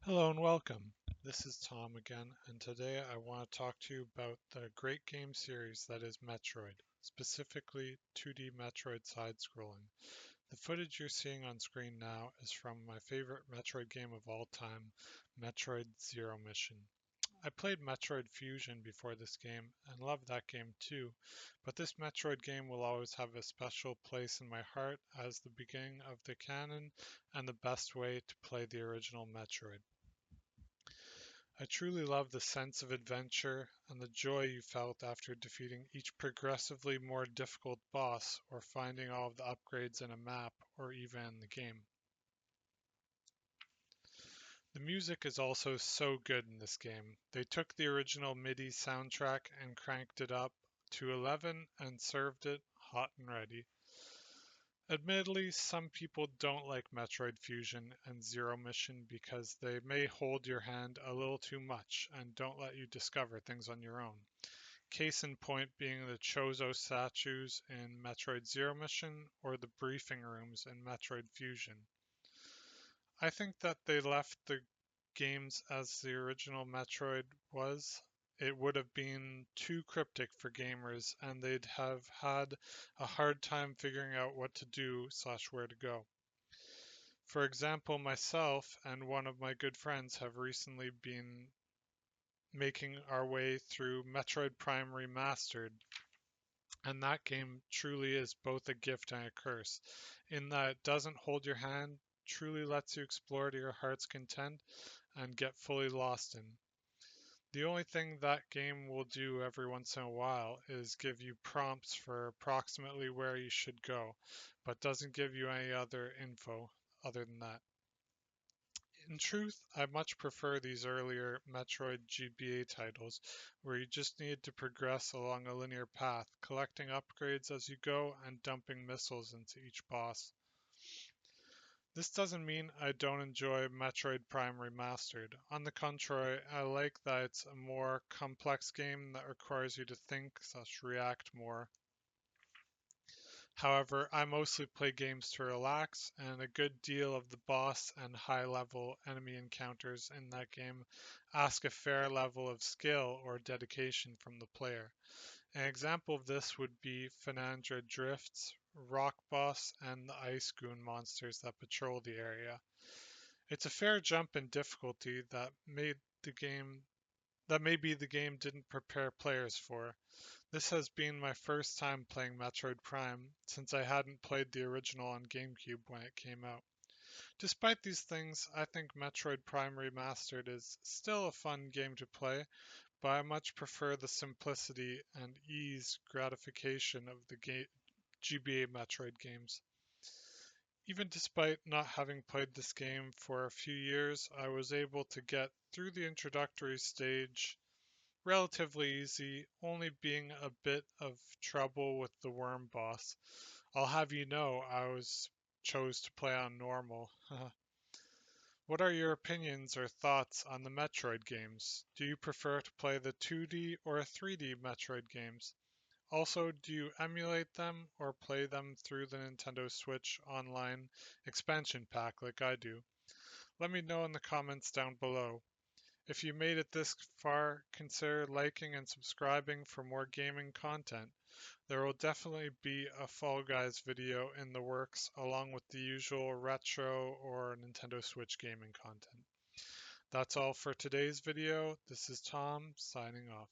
Hello and welcome. This is Tom again, and today I want to talk to you about the great game series that is Metroid, specifically 2D Metroid side-scrolling. The footage you're seeing on screen now is from my favorite Metroid game of all time, Metroid Zero Mission. I played Metroid Fusion before this game and loved that game too, but this Metroid game will always have a special place in my heart as the beginning of the canon and the best way to play the original Metroid. I truly love the sense of adventure and the joy you felt after defeating each progressively more difficult boss or finding all of the upgrades in a map or even in the game. The music is also so good in this game. They took the original MIDI soundtrack and cranked it up to 11 and served it hot and ready. Admittedly, some people don't like Metroid Fusion and Zero Mission because they may hold your hand a little too much and don't let you discover things on your own. Case in point being the Chozo statues in Metroid Zero Mission or the briefing rooms in Metroid Fusion. I think that they left the games as the original Metroid was. It would have been too cryptic for gamers and they'd have had a hard time figuring out what to do slash where to go. For example, myself and one of my good friends have recently been making our way through Metroid Prime Remastered, and that game truly is both a gift and a curse, in that it doesn't hold your hand, truly lets you explore to your heart's content, and get fully lost in. The only thing that game will do every once in a while is give you prompts for approximately where you should go, but doesn't give you any other info other than that. In truth, I much prefer these earlier Metroid GBA titles, where you just need to progress along a linear path, collecting upgrades as you go and dumping missiles into each boss. This doesn't mean I don't enjoy Metroid Prime Remastered. On the contrary, I like that it's a more complex game that requires you to think/react more. However, I mostly play games to relax, and a good deal of the boss and high level enemy encounters in that game ask a fair level of skill or dedication from the player. An example of this would be Finandra Drifts, Rock Boss, and the Ice Goon monsters that patrol the area. It's a fair jump in difficulty that maybe the game didn't prepare players for. This has been my first time playing Metroid Prime, since I hadn't played the original on GameCube when it came out. Despite these things, I think Metroid Prime Remastered is still a fun game to play, but I much prefer the simplicity and ease gratification of the GBA Metroid games. Even despite not having played this game for a few years, I was able to get through the introductory stage relatively easy, only being a bit of trouble with the worm boss. I'll have you know chose to play on normal. What are your opinions or thoughts on the Metroid games? Do you prefer to play the 2D or 3D Metroid games? Also, do you emulate them or play them through the Nintendo Switch Online expansion pack like I do? Let me know in the comments down below. If you made it this far, consider liking and subscribing for more gaming content. There will definitely be a Fall Guys video in the works along with the usual retro or Nintendo Switch gaming content. That's all for today's video. This is Tom signing off.